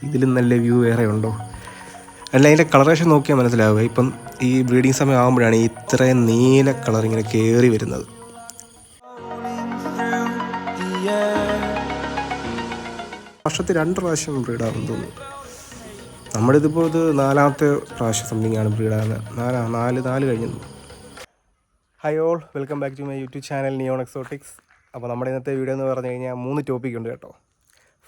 ഇതിലും നല്ല വ്യൂ വേറെ ഉണ്ടോ? അല്ല, അതിൻ്റെ കളറേഷൻ നോക്കിയാൽ മനസ്സിലാവുക. ഇപ്പം ഈ ബ്രീഡിങ് സമയം ആകുമ്പോഴാണ് ഈ ഇത്രയും നീല കളർ ഇങ്ങനെ കയറി വരുന്നത്. വർഷത്തിൽ 2 പ്രാവശ്യം ബ്രീഡാകും തോന്നുന്നു. നമ്മളിതിപ്പോൾ ഇത് 4ാമത്തെ പ്രാവശ്യം സംതിങ് ആണ് ബ്രീഡാകുന്നത്. 4 കഴിഞ്ഞു. Hi all, welcome back to my YouTube channel neon exotics. അപ്പോൾ നമ്മുടെ ഇന്നത്തെ വീഡിയോ എന്ന് പറഞ്ഞു കഴിഞ്ഞാൽ 3 ടോപ്പിക്കുണ്ട് കേട്ടോ.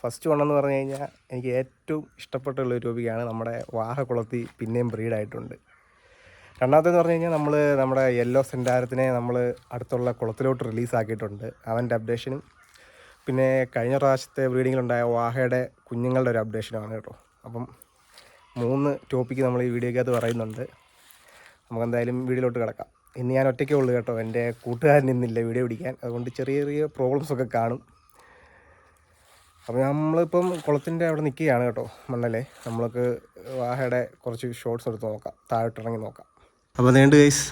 ഫസ്റ്റ് വണ്ണെന്ന് പറഞ്ഞു കഴിഞ്ഞാൽ എനിക്ക് ഏറ്റവും ഇഷ്ടപ്പെട്ടുള്ളൊരു ടോപ്പിക്കാണ്. നമ്മുടെ വാഹക്കുളത്തി പിന്നെയും ബ്രീഡായിട്ടുണ്ട്. രണ്ടാമത്തേന്ന് പറഞ്ഞു കഴിഞ്ഞാൽ നമ്മുടെ യെല്ലോ സെൻറ്റാരത്തിനെ നമ്മൾ അടുത്തുള്ള കുളത്തിലോട്ട് റിലീസാക്കിയിട്ടുണ്ട്. അവൻ്റെ അപ്ഡേഷനും പിന്നെ കഴിഞ്ഞ പ്രാവശ്യത്തെ ബ്രീഡിങ്ങിലുണ്ടായ വാഹയുടെ കുഞ്ഞുങ്ങളുടെ ഒരു അപ്ഡേഷനുമാണ് കേട്ടോ. അപ്പം 3 ടോപ്പിക്ക് നമ്മൾ ഈ വീഡിയോക്കകത്ത് പറയുന്നുണ്ട്. നമുക്കെന്തായാലും വീഡിയോയിലോട്ട് കിടക്കാം. ഇന്ന് ഞാൻ ഒറ്റയ്ക്കേ ഉള്ളൂ കേട്ടോ. എൻ്റെ കൂട്ടുകാരൻ ഇന്നില്ല വീഡിയോ പിടിക്കാൻ. അതുകൊണ്ട് ചെറിയ ചെറിയ പ്രോബ്ലംസൊക്കെ കാണും. അപ്പോൾ നമ്മളിപ്പം കുളത്തിൻ്റെ അവിടെ നിൽക്കുകയാണ് കേട്ടോ. മണ്ണല്ലേ, നമ്മൾക്ക് വാഹയുടെ കുറച്ച് ഷോർട്സ് എടുത്ത് നോക്കാം, താഴോട്ടിറങ്ങി നോക്കാം. അപ്പോൾ നീണ്ട് ഗൈസ്,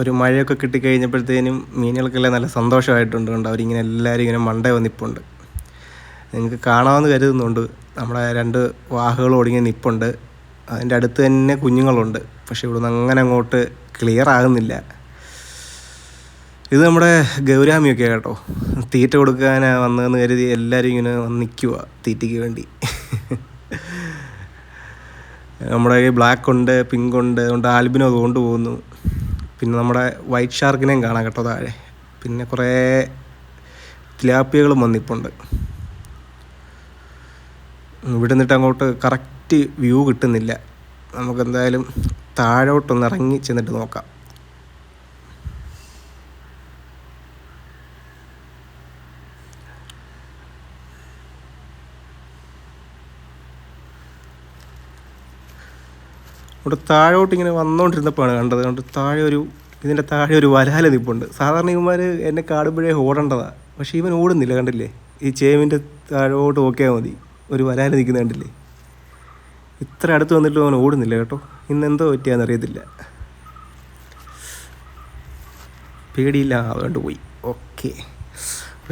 ഒരു മഴയൊക്കെ കിട്ടിക്കഴിഞ്ഞപ്പോഴത്തേനും മീനുകൾക്കെല്ലാം നല്ല സന്തോഷമായിട്ടുണ്ട്. അവരിങ്ങനെ എല്ലാവരും ഇങ്ങനെ മണ്ടേ വന്നിപ്പുണ്ട്. നിങ്ങൾക്ക് കാണാമെന്ന് കരുതുന്നുണ്ട്. നമ്മുടെ 2 വാഹകൾ ഒടുങ്ങി നിപ്പുണ്ട്. അതിൻ്റെ അടുത്ത് തന്നെ കുഞ്ഞുങ്ങളുണ്ട്. പക്ഷേ ഇവിടുന്ന് അങ്ങനെ അങ്ങോട്ട് ക്ലിയർ ആകുന്നില്ല. ഇത് നമ്മുടെ ഗൗരാമിയൊക്കെ കേട്ടോ. തീറ്റ കൊടുക്കാനാണ് വന്നതെന്ന് കരുതി എല്ലാവരും ഇങ്ങനെ വന്ന് നിൽക്കുക തീറ്റയ്ക്ക് വേണ്ടി. നമ്മുടെ ഈ ബ്ലാക്ക് ഉണ്ട്, പിങ്ക് ഉണ്ട്, അതുകൊണ്ട് ആൽബിനോ അത് കൊണ്ടുപോകുന്നു. പിന്നെ നമ്മുടെ വൈറ്റ് ഷാർക്കിനെയും കാണാം കേട്ടോ താഴെ. പിന്നെ കുറേ തിലാപ്പിയകളും വന്നിപ്പുണ്ട്. ഇവിടെ നിന്നിട്ട് അങ്ങോട്ട് കറക്റ്റ് വ്യൂ കിട്ടുന്നില്ല. നമുക്കെന്തായാലും താഴോട്ടൊന്ന് ഇറങ്ങി ചെന്നിട്ട് നോക്കാം. ഇവിടെ താഴോട്ട് ഇങ്ങനെ വന്നുകൊണ്ടിരുന്നപ്പോഴാണ് കണ്ടത്. അതുകൊണ്ട് ഇതിൻ്റെ താഴെ ഒരു വരാല നിൽപ്പുണ്ട്. സാധാരണ ഇവന്മാർ എന്നെ കാണുമ്പോഴേ ഓടേണ്ടതാണ്. പക്ഷേ ഇവൻ ഓടുന്നില്ല, കണ്ടില്ലേ? ഈ ചേവിൻ്റെ താഴോട്ട് നോക്കിയാൽ മതി, ഒരു വരാല നിൽക്കുന്നത് കണ്ടില്ലേ? ഇത്ര അടുത്ത് വന്നിട്ട് അവൻ ഓടുന്നില്ല കേട്ടോ. ഇന്നെന്തോ പറ്റിയാന്നറിയത്തില്ല. പേടിയില്ല, അതുകൊണ്ട് പോയി. ഓക്കെ,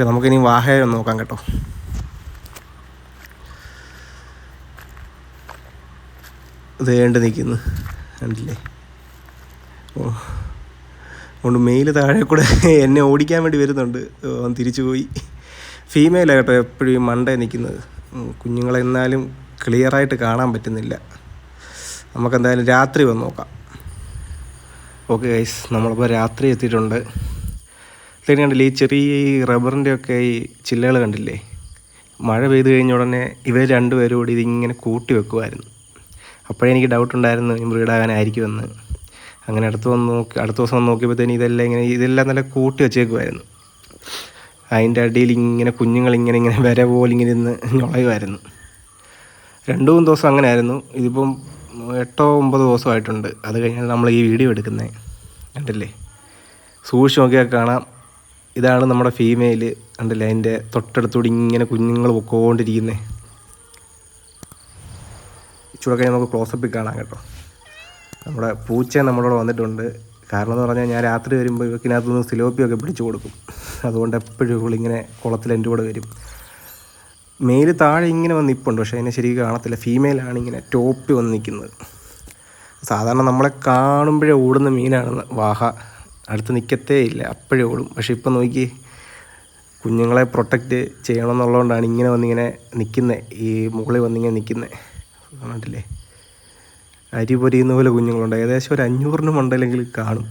നമുക്കിനി വാഹയെ ഒന്ന് നോക്കാം കേട്ടോ. ഇത് വേണ്ട നിൽക്കുന്നു കണ്ടില്ലേ? ഓ, അതുകൊണ്ട് മെയിൽ താഴെ കൂടെ എന്നെ ഓടിക്കാൻ വേണ്ടി വരുന്നുണ്ട്. അവൻ തിരിച്ചു പോയി. ഫീമെയിലാണ് കേട്ടോ എപ്പോഴും മണ്ടേ നിൽക്കുന്നത്. കുഞ്ഞുങ്ങളെന്നാലും ക്ലിയറായിട്ട് കാണാൻ പറ്റുന്നില്ല. നമുക്കെന്തായാലും രാത്രി വന്ന് നോക്കാം. ഓക്കെ ഗൈസ്, നമ്മളിപ്പോൾ രാത്രി എത്തിയിട്ടുണ്ട്. ഇതന്നെ കണ്ടില്ലേ, ഈ ചെറിയ റബ്ബറിൻ്റെയൊക്കെ ഈ ചില്ലകൾ കണ്ടില്ലേ? മഴ പെയ്ത് കഴിഞ്ഞ ഉടനെ ഇവർ 2 പേരും കൂടി ഇതിങ്ങനെ കൂട്ടി വെക്കുമായിരുന്നു. അപ്പോഴേ എനിക്ക് ഡൗട്ട് ഉണ്ടായിരുന്നു ബ്രീഡാകാനായിരിക്കുമെന്ന്. അങ്ങനെ അടുത്ത ദിവസം വന്ന് നോക്കിയപ്പോഴത്തേന് ഇതെല്ലാം നല്ല കൂട്ടി വെച്ചേക്കുമായിരുന്നു. അതിൻ്റെ അടിയിൽ ഇങ്ങനെ കുഞ്ഞുങ്ങളിങ്ങനെ വര പോലെ ഇങ്ങനെ ഇരുന്ന് ഞൊളയുമായിരുന്നു. 2-3 ദിവസം അങ്ങനെ ആയിരുന്നു. ഇതിപ്പം 8-9 ദിവസമായിട്ടുണ്ട്. അത് കഴിഞ്ഞാൽ നമ്മൾ ഈ വീഡിയോ എടുക്കുന്നത് കണ്ടില്ലേ? സൂക്ഷിച്ച് നോക്കിയാൽ കാണാം. ഇതാണ് നമ്മുടെ ഫീമെയിൽ കണ്ടില്ലേ? അതിൻ്റെ തൊട്ടടുത്തൂടി ഇങ്ങനെ കുഞ്ഞുങ്ങൾ പൊക്കോണ്ടിരിക്കുന്നത്. ഇച്ചിരൊക്കെ നമുക്ക് ക്ലോസപ്പിൽ കാണാം കേട്ടോ. നമ്മുടെ പൂച്ച നമ്മളോട് വന്നിട്ടുണ്ട്. കാരണം എന്ന് പറഞ്ഞാൽ ഞാൻ രാത്രി വരുമ്പോൾ ഇവക്കിനകത്തുനിന്ന് സിലോപ്പിയൊക്കെ പിടിച്ചു കൊടുക്കും. അതുകൊണ്ട് എപ്പോഴും ഇവളിങ്ങനെ കുളത്തിൽ എൻ്റെ കൂടെ വരും. മെയിൽ താഴെ ഇങ്ങനെ വന്ന് നിൽപ്പുണ്ട്, പക്ഷേ അതിനെ ശരിക്കും കാണത്തില്ല. ഫീമെയിലാണ് ഇങ്ങനെ ടോപ്പിൽ വന്ന് നിൽക്കുന്നത്. സാധാരണ നമ്മളെ കാണുമ്പോഴേ ഓടുന്ന മീനാണ് വാഹ. അടുത്ത് നിൽക്കത്തേ ഇല്ല, അപ്പോഴേ ഓടും. പക്ഷേ ഇപ്പം നോക്കി, കുഞ്ഞുങ്ങളെ പ്രൊട്ടക്റ്റ് ചെയ്യണമെന്നുള്ളതുകൊണ്ടാണ് ഇങ്ങനെ നിൽക്കുന്നത്. ഈ മുകളിൽ വന്നിങ്ങനെ നിൽക്കുന്നത് കണ്ടില്ലേ? അരി പൊരിയുന്ന പോലെ കുഞ്ഞുങ്ങളുണ്ട്. ഏകദേശം ഒരു 500 മണ്ടയിലെങ്കിലും കാണും.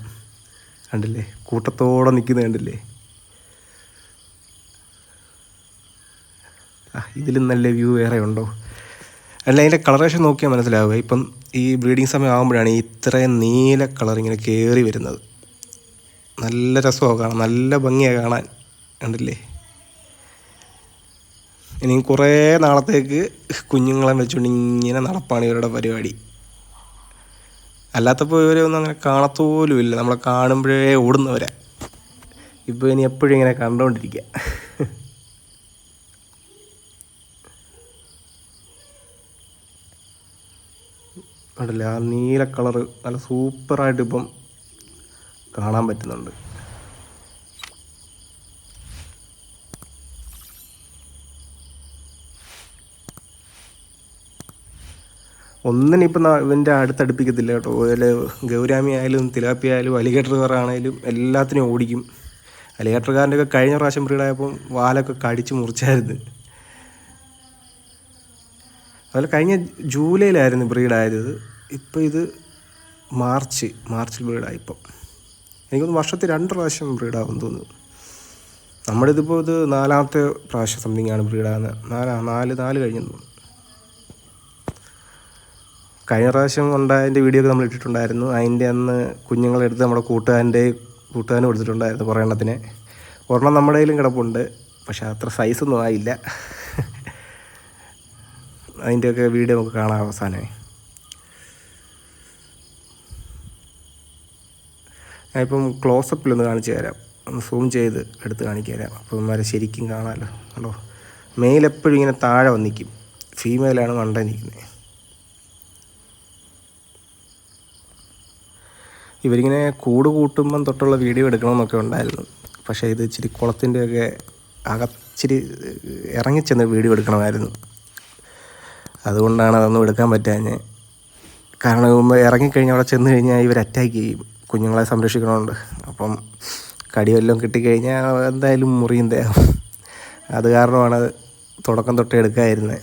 കണ്ടില്ലേ? കൂട്ടത്തോടെ നിൽക്കുന്നത് കണ്ടില്ലേ? ഇതിലും നല്ല വ്യൂ വേറെ ഉണ്ടോ? അല്ല, അതിൻ്റെ കളറേഷൻ നോക്കിയാൽ മനസ്സിലാവുക. ഇപ്പം ഈ ബ്രീഡിങ് സമയം ആകുമ്പോഴാണ് ഈ ഇത്രയും നീല കളർ ഇങ്ങനെ കയറി വരുന്നത്. നല്ല രസമാണ് കാണാൻ, നല്ല ഭംഗിയാണ് കാണാൻ. കണ്ടില്ലേ? ഇനിയും കുറേ നാളത്തേക്ക് കുഞ്ഞുങ്ങളെ വെച്ചുകൊണ്ട് ഇങ്ങനെ നടപ്പാണ് ഇവരുടെ പരിപാടി. അല്ലാത്തപ്പോൾ ഇവരെ ഒന്നും അങ്ങനെ കാണത്തോലും ഇല്ല. നമ്മളെ കാണുമ്പോഴേ ഓടുന്നവരാ. ഇപ്പോൾ ഇനി എപ്പോഴും ഇങ്ങനെ കണ്ടുകൊണ്ടിരിക്കുക. കണ്ടില്ലേ? ആ നീല കളറ് നല്ല സൂപ്പറായിട്ട് ഇപ്പം കാണാൻ പറ്റുന്നുണ്ട്. ഒന്നിനിപ്പം ഇവൻ്റെ അടുത്തടുപ്പിക്കത്തില്ല കേട്ടോ. അതിൽ ഗൗരാമി ആയാലും തിലാപ്പി ആയാലും അലിഗേറ്റർ കാറാണേലും എല്ലാത്തിനും ഓടിക്കും. അലിഗേറ്റർ കാറിൻ്റെയൊക്കെ കഴിഞ്ഞ പ്രാവശ്യം ബ്രീഡായപ്പം വാലൊക്കെ കടിച്ച് മുറിച്ചായിരുന്നു. അതുപോലെ കഴിഞ്ഞ ജൂലൈയിലായിരുന്നു ബ്രീഡായത്. ഇപ്പോൾ ഇത് മാർച്ചിൽ ബ്രീഡായി. ഇപ്പം എനിക്കൊന്ന് വർഷത്തിൽ 2 പ്രാവശ്യം ബ്രീഡാകും തോന്നുന്നു. നമ്മളിതിപ്പോൾ ഇത് 4ാമത്തെ പ്രാവശ്യം സംതിങ്ങാണ് ബ്രീഡാകുന്നത്. 4 കഴിഞ്ഞെന്ന് തോന്നുന്നു. കഴിഞ്ഞ പ്രാവശ്യം ഉണ്ടായതിൻ്റെ വീഡിയോ ഒക്കെ നമ്മൾ ഇട്ടിട്ടുണ്ടായിരുന്നു. അതിൻ്റെ അന്ന് കുഞ്ഞുങ്ങളെടുത്ത് നമ്മുടെ കൂട്ടുകാരനും കൊടുത്തിട്ടുണ്ടായിരുന്നു കുറേ എണ്ണത്തിനെ. ഒരെണ്ണം നമ്മുടെ കയ്യിലും കിടപ്പുണ്ട്, പക്ഷെ അത്ര സൈസൊന്നും ആയില്ല. അതിൻ്റെയൊക്കെ വീഡിയോ നമുക്ക് കാണാം അവസാനമായി. ഞാനിപ്പം ക്ലോസപ്പിലൊന്ന് കാണിച്ചു തരാം, ഒന്ന് സൂം ചെയ്ത് എടുത്ത് കാണിച്ചു തരാം. അപ്പോൾ ഇവന്മാരെ ശരിക്കും കാണാമല്ലോ. കണ്ടോ, മെയിൽ എപ്പോഴും ഇങ്ങനെ താഴെ വന്നിരിക്കും, ഫീമെയിലാണ് മണ്ട നിൽക്കുന്നത്. ഇവരിങ്ങനെ കൂട്ടുമ്പം തൊട്ടുള്ള വീഡിയോ എടുക്കണമെന്നൊക്കെ ഉണ്ടായിരുന്നു. പക്ഷേ ഇത് ഇച്ചിരി കുളത്തിൻ്റെയൊക്കെ ഇച്ചിരി ഇറങ്ങിച്ചെന്ന് വീഡിയോ എടുക്കണമായിരുന്നു. അതുകൊണ്ടാണ് അതൊന്നും എടുക്കാൻ പറ്റാഞ്ഞ്. കാരണം ഇറങ്ങിക്കഴിഞ്ഞാൽ അവിടെ ചെന്ന് കഴിഞ്ഞാൽ ഇവർ അറ്റാക്ക് ചെയ്യും, കുഞ്ഞുങ്ങളെ സംരക്ഷിക്കണമുണ്ട്. അപ്പം കടി വല്ലതും കിട്ടിക്കഴിഞ്ഞാൽ എന്തായാലും മുറിയും ദേഹം. അത് കാരണമാണ് തുടക്കം തൊട്ടേ എടുക്കാതിരുന്നത്.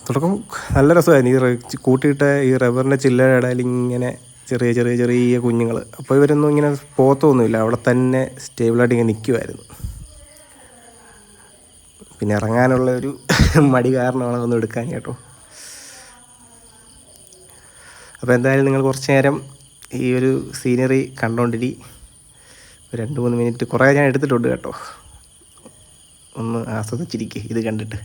തുടക്കം നല്ല രസമായിരുന്നു. കൂട്ടിയിട്ട ഈ റബ്ബറിൻ്റെ ചില്ലയുടെ ഇടയിൽ ഇങ്ങനെ ചെറിയ കുഞ്ഞുങ്ങൾ. അപ്പോൾ ഇവരൊന്നും ഇങ്ങനെ പോത്തൊന്നുമില്ല, അവിടെ തന്നെ സ്റ്റേബിളായിട്ട് ഇങ്ങനെ നിൽക്കുമായിരുന്നു. പിന്നെ ഇറങ്ങാനുള്ള ഒരു മടി കാരണമാണ് അതൊന്നും എടുക്കാൻ കേട്ടോ. അപ്പോൾ എന്തായാലും നിങ്ങൾ കുറച്ച് നേരം ഈ ഒരു സീനറി കണ്ടോണ്ടിരി. 2-3 മിനിറ്റ് കുറേ ഞാൻ എടുത്തിട്ടുണ്ട് കേട്ടോ. ഒന്ന് ആസ്വദിച്ചിരിക്കുക ഇത് കണ്ടിട്ട്.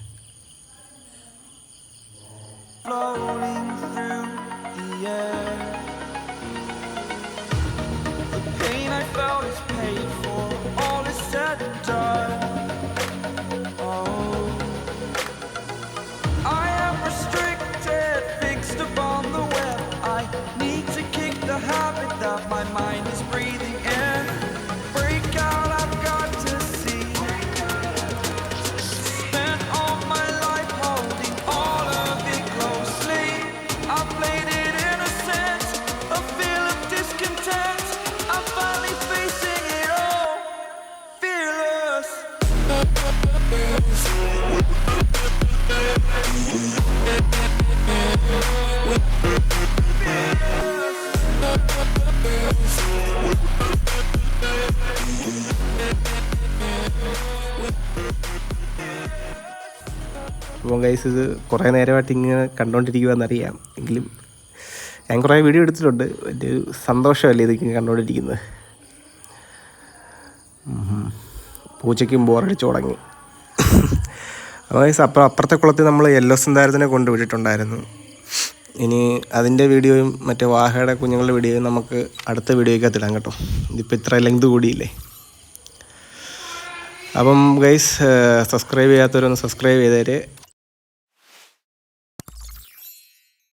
അപ്പോൾ ഗൈസ് ഇത് കുറേ നേരമായിട്ട് ഇങ്ങനെ കണ്ടുകൊണ്ടിരിക്കുമെന്നറിയാം. എങ്കിലും ഞാൻ കുറേ വീഡിയോ എടുത്തിട്ടുണ്ട്. വലിയൊരു സന്തോഷമല്ലേ ഇതൊക്കെ കണ്ടുകൊണ്ടിരിക്കുന്നത്. പൂച്ചയ്ക്കും ബോറടിച്ച് തുടങ്ങി. അപ്പോൾ ഗൈസ് അപ്പുറത്തെ കുളത്തിൽ നമ്മൾ യെല്ലോ സിന്താരത്തിനെ കൊണ്ടുവിട്ടിട്ടുണ്ടായിരുന്നു. ഇനി അതിൻ്റെ വീഡിയോയും മറ്റേ വാഹയുടെ കുഞ്ഞുങ്ങളുടെ വീഡിയോയും നമുക്ക് അടുത്ത വീഡിയോയ്ക്കകത്ത് ഇടാം കേട്ടോ. ഇതിപ്പോൾ ഇത്ര ലെങ്ത് കൂടിയില്ലേ. അപ്പം ഗൈസ് സബ്സ്ക്രൈബ് ചെയ്യാത്തവരൊന്ന് സബ്സ്ക്രൈബ് ചെയ്തേര്.